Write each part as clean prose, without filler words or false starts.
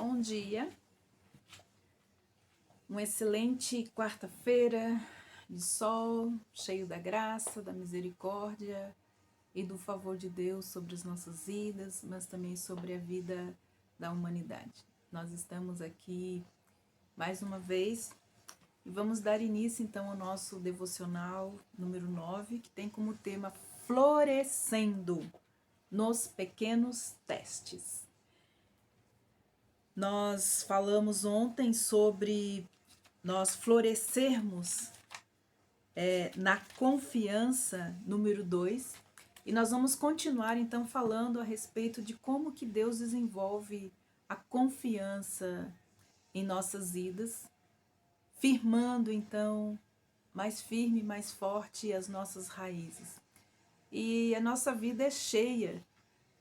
Bom dia, uma excelente quarta-feira de sol, cheio da graça, da misericórdia e do favor de Deus sobre as nossas vidas, mas também sobre a vida da humanidade. Nós estamos aqui mais uma vez e vamos dar início então ao nosso devocional número 9, que tem como tema Florescendo nos Pequenos Testes. Nós falamos ontem sobre nós florescermos na confiança, número 2, e nós vamos continuar então falando a respeito de como que Deus desenvolve a confiança em nossas vidas, firmando então mais firme, mais forte as nossas raízes. E a nossa vida é cheia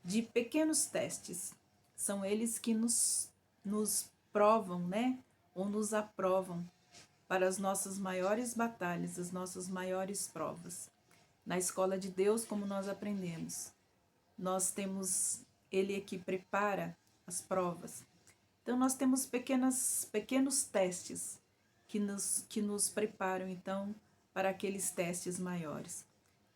de pequenos testes, são eles que nos provam, né? Ou nos aprovam para as nossas maiores batalhas, as nossas maiores provas. Na escola de Deus, como nós aprendemos, nós temos Ele que prepara as provas. Então, nós temos pequenos testes que nos preparam, então, para aqueles testes maiores.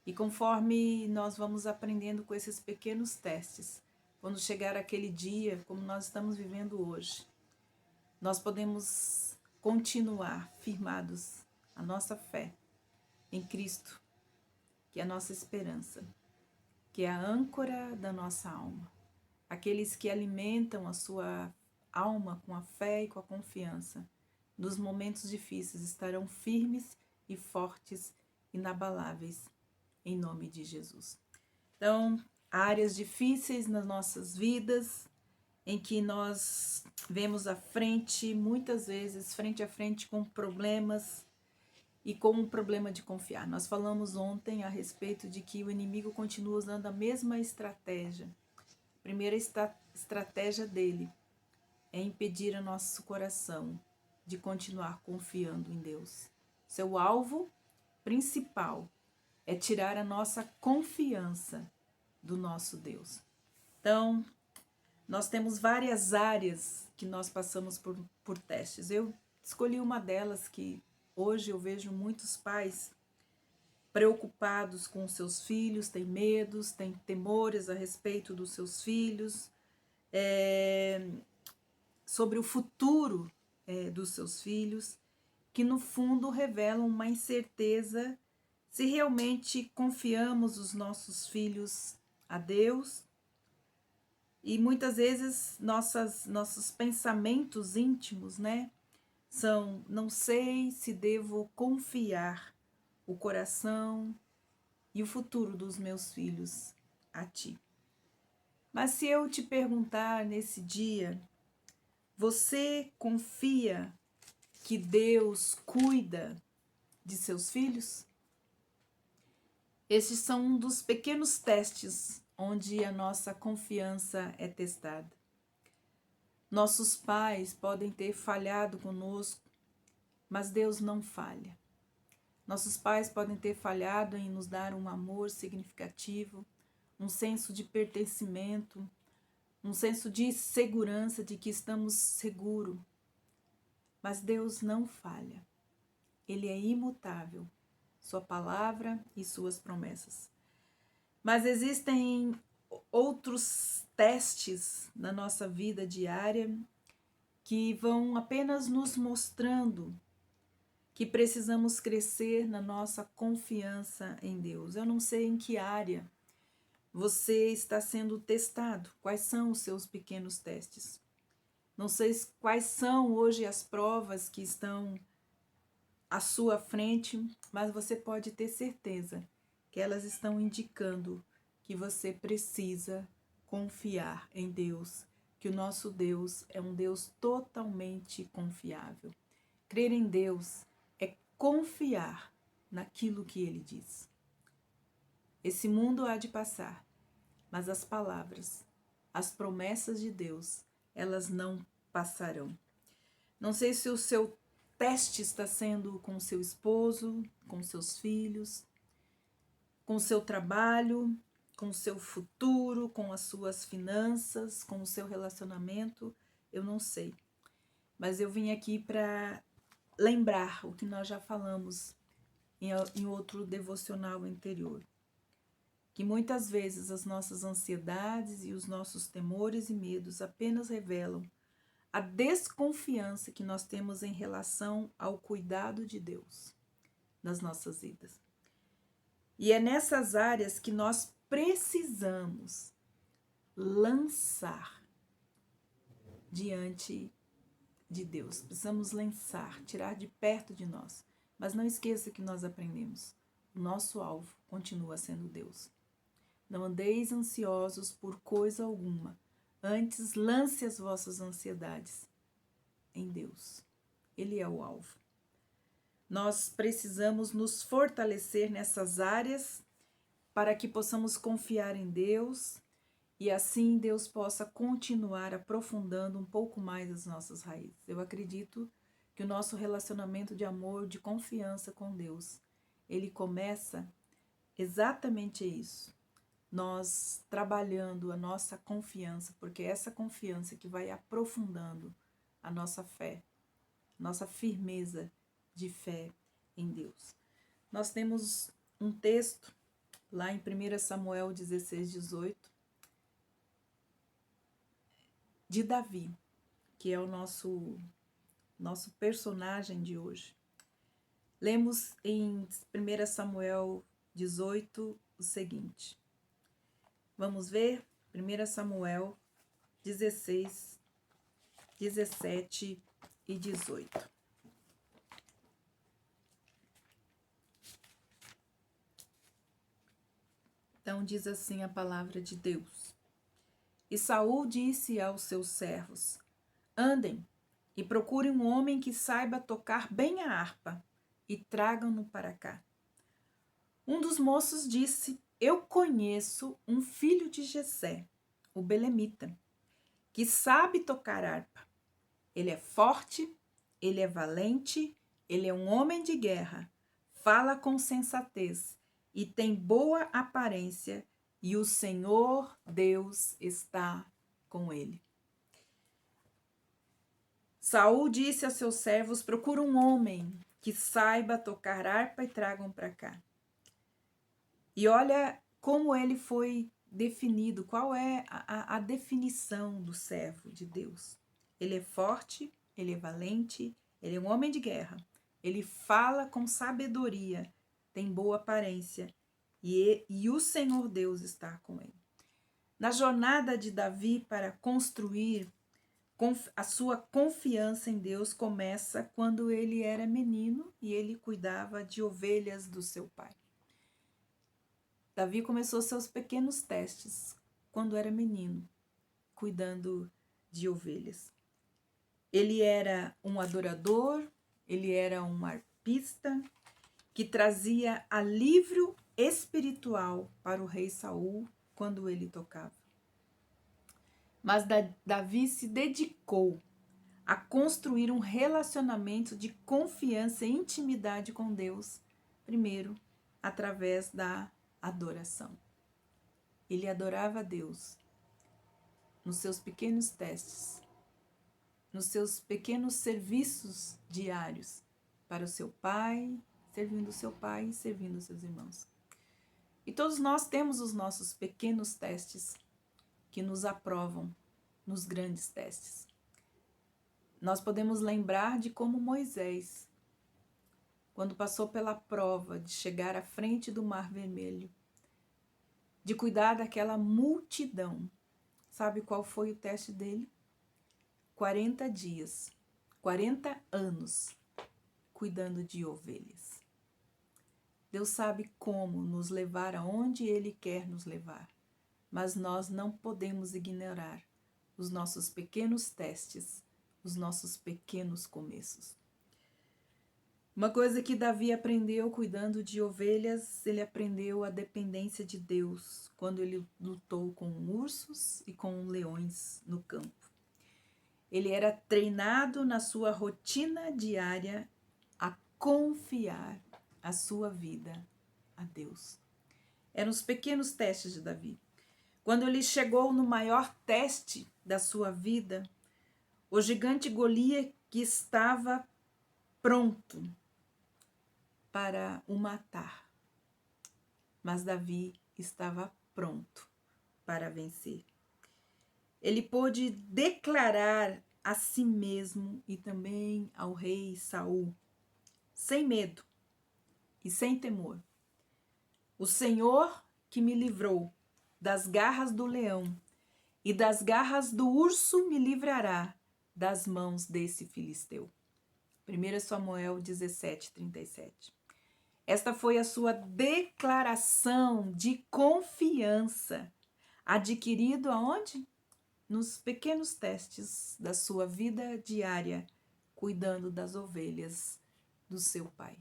E conforme nós vamos aprendendo com esses pequenos testes, quando chegar aquele dia, como nós estamos vivendo hoje, nós podemos continuar firmados a nossa fé em Cristo, que é a nossa esperança, que é a âncora da nossa alma. Aqueles que alimentam a sua alma com a fé e com a confiança, nos momentos difíceis estarão firmes e fortes, inabaláveis, em nome de Jesus. Então, áreas difíceis nas nossas vidas, em que nós vemos à frente, muitas vezes, frente a frente com problemas e com um problema de confiar. Nós falamos ontem a respeito de que o inimigo continua usando a mesma estratégia. A primeira estratégia dele é impedir o nosso coração de continuar confiando em Deus. Seu alvo principal é tirar a nossa confiança do nosso Deus. Então, nós temos várias áreas que nós passamos por testes. Eu escolhi uma delas que hoje eu vejo muitos pais preocupados com seus filhos, têm medos, têm temores a respeito dos seus filhos, sobre o futuro dos seus filhos, que no fundo revelam uma incerteza se realmente confiamos os nossos filhos a Deus. E muitas vezes nossos pensamentos íntimos, né, são: não sei se devo confiar o coração e o futuro dos meus filhos a Ti. Mas se eu te perguntar nesse dia, você confia que Deus cuida de seus filhos? Esses são um dos pequenos testes onde a nossa confiança é testada. Nossos pais podem ter falhado conosco, mas Deus não falha. Nossos pais podem ter falhado em nos dar um amor significativo, um senso de pertencimento, um senso de segurança, de que estamos seguros. Mas Deus não falha. Ele é imutável, sua palavra e suas promessas. Mas existem outros testes na nossa vida diária que vão apenas nos mostrando que precisamos crescer na nossa confiança em Deus. Eu não sei em que área você está sendo testado, quais são os seus pequenos testes. Não sei quais são hoje as provas que estão à sua frente, mas você pode ter certeza que elas estão indicando que você precisa confiar em Deus, que o nosso Deus é um Deus totalmente confiável. Crer em Deus é confiar naquilo que Ele diz. Esse mundo há de passar, mas as palavras, as promessas de Deus, elas não passarão. Não sei se o seu teste está sendo com seu esposo, com seus filhos, com o seu trabalho, com o seu futuro, com as suas finanças, com o seu relacionamento. Eu não sei. Mas eu vim aqui para lembrar o que nós já falamos em outro devocional anterior. Que muitas vezes as nossas ansiedades e os nossos temores e medos apenas revelam a desconfiança que nós temos em relação ao cuidado de Deus nas nossas vidas. E é nessas áreas que nós precisamos lançar diante de Deus. Precisamos lançar, tirar de perto de nós. Mas não esqueça que nós aprendemos. O nosso alvo continua sendo Deus. Não andeis ansiosos por coisa alguma. Antes, lance as vossas ansiedades em Deus. Ele é o alvo. Nós precisamos nos fortalecer nessas áreas para que possamos confiar em Deus e assim Deus possa continuar aprofundando um pouco mais as nossas raízes. Eu acredito que o nosso relacionamento de amor, de confiança com Deus, ele começa exatamente isso. Nós trabalhando a nossa confiança, porque é essa confiança que vai aprofundando a nossa fé, nossa firmeza de fé em Deus. Nós temos um texto lá em 1 Samuel 16, 18, de Davi, que é o nosso personagem de hoje. Lemos em 1 Samuel 18 o seguinte. Vamos ver? 1 Samuel 16, 17 e 18. Então diz assim a palavra de Deus. E Saul disse aos seus servos: andem e procurem um homem que saiba tocar bem a harpa e tragam-no para cá. Um dos moços disse: eu conheço um filho de Jessé, o belemita, que sabe tocar harpa. Ele é forte, ele é valente, ele é um homem de guerra, fala com sensatez e tem boa aparência, e o Senhor Deus está com ele. Saul disse a seus servos: procura um homem que saiba tocar harpa e tragam para cá. E olha como ele foi definido, qual é a definição do servo de Deus. Ele é forte, ele é valente, ele é um homem de guerra, ele fala com sabedoria, tem boa aparência e o Senhor Deus está com ele. Na jornada de Davi para construir a sua confiança em Deus começa quando ele era menino e ele cuidava de ovelhas do seu pai. Davi começou seus pequenos testes quando era menino, cuidando de ovelhas. Ele era um adorador, ele era um arpista que trazia alívio espiritual para o rei Saul quando ele tocava. Mas Davi se dedicou a construir um relacionamento de confiança e intimidade com Deus, primeiro através da adoração. Ele adorava a Deus nos seus pequenos testes, nos seus pequenos serviços diários para o seu pai, servindo o seu pai e servindo os seus irmãos. E todos nós temos os nossos pequenos testes que nos aprovam nos grandes testes. Nós podemos lembrar de como Moisés, quando passou pela prova de chegar à frente do Mar Vermelho, de cuidar daquela multidão. Sabe qual foi o teste dele? 40 dias, 40 anos, cuidando de ovelhas. Deus sabe como nos levar aonde Ele quer nos levar, mas nós não podemos ignorar os nossos pequenos testes, os nossos pequenos começos. Uma coisa que Davi aprendeu cuidando de ovelhas, ele aprendeu a dependência de Deus quando ele lutou com ursos e com leões no campo. Ele era treinado na sua rotina diária a confiar a sua vida a Deus. Eram os pequenos testes de Davi. Quando ele chegou no maior teste da sua vida, O gigante Golias que estava pronto para o matar, mas Davi estava pronto para vencer. Ele pôde declarar a si mesmo e também ao rei Saul, sem medo e sem temor: o Senhor que me livrou das garras do leão e das garras do urso me livrará das mãos desse filisteu. 1 Samuel 17:37. Esta foi a sua declaração de confiança, adquirido aonde? Nos pequenos testes da sua vida diária, cuidando das ovelhas do seu pai.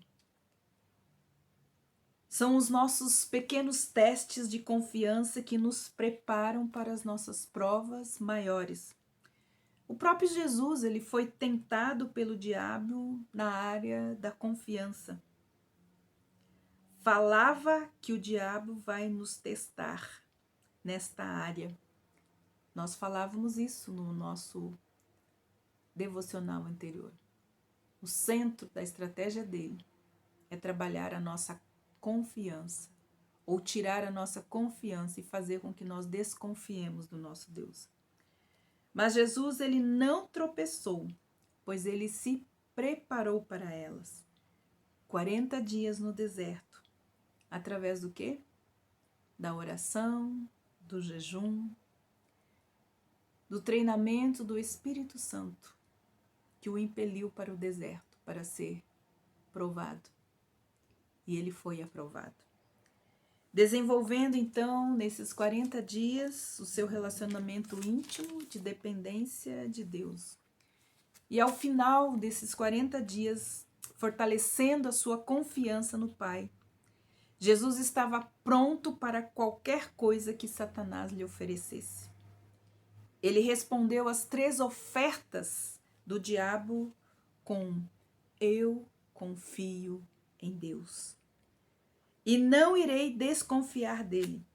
São os nossos pequenos testes de confiança que nos preparam para as nossas provas maiores. O próprio Jesus, ele foi tentado pelo diabo na área da confiança. Falava que o diabo vai nos testar nesta área. Nós falávamos isso no nosso devocional anterior. O centro da estratégia dele é trabalhar a nossa confiança, ou tirar a nossa confiança e fazer com que nós desconfiemos do nosso Deus. Mas Jesus, ele não tropeçou, pois ele se preparou para elas. 40 dias no deserto. Através do quê? Da oração, do jejum, do treinamento do Espírito Santo, que o impeliu para o deserto, para ser provado. E ele foi aprovado. Desenvolvendo, então, nesses 40 dias, o seu relacionamento íntimo de dependência de Deus. E ao final desses 40 dias, fortalecendo a sua confiança no Pai, Jesus estava pronto para qualquer coisa que Satanás lhe oferecesse. Ele respondeu às 3 ofertas do diabo com: eu confio em Deus e não irei desconfiar dele.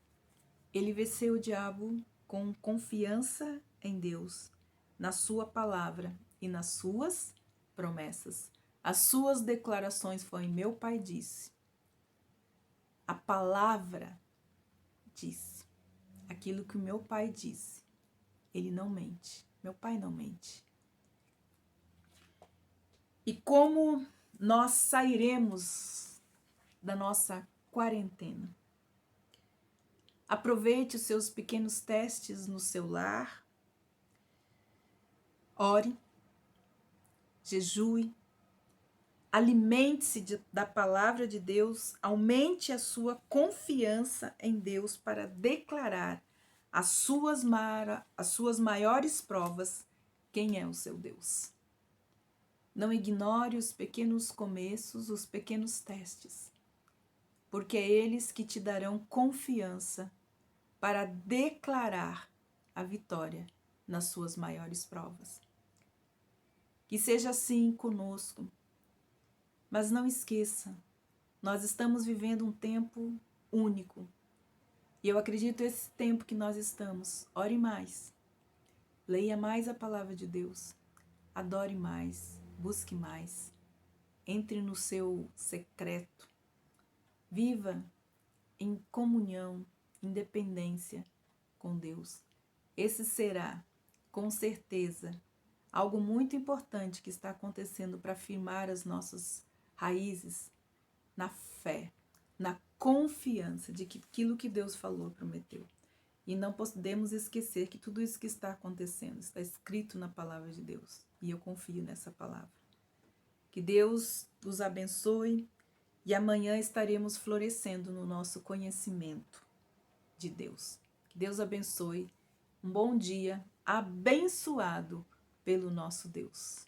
Ele venceu o diabo com confiança em Deus, na sua palavra e nas suas promessas. As suas declarações foram: meu pai disse. A palavra disse. Aquilo que o meu pai disse. Ele não mente. Meu pai não mente. E como nós sairemos da nossa quarentena? Aproveite os seus pequenos testes no seu lar. Ore. Jejue. Alimente-se da palavra de Deus. Aumente a sua confiança em Deus para declarar as suas maiores provas quem é o seu Deus. Não ignore os pequenos começos, os pequenos testes, porque é eles que te darão confiança para declarar a vitória nas suas maiores provas. Que seja assim conosco. Mas não esqueça, nós estamos vivendo um tempo único. E eu acredito esse tempo que nós estamos. Ore mais. Leia mais a palavra de Deus. Adore mais. Busque mais. Entre no seu secreto. Viva em comunhão, em dependência com Deus. Esse será, com certeza, algo muito importante que está acontecendo para firmar as nossas raízes na fé, na confiança de que aquilo que Deus falou, prometeu. E não podemos esquecer que tudo isso que está acontecendo está escrito na palavra de Deus. E eu confio nessa palavra. Que Deus os abençoe e amanhã estaremos florescendo no nosso conhecimento de Deus. Que Deus abençoe. Um bom dia abençoado pelo nosso Deus.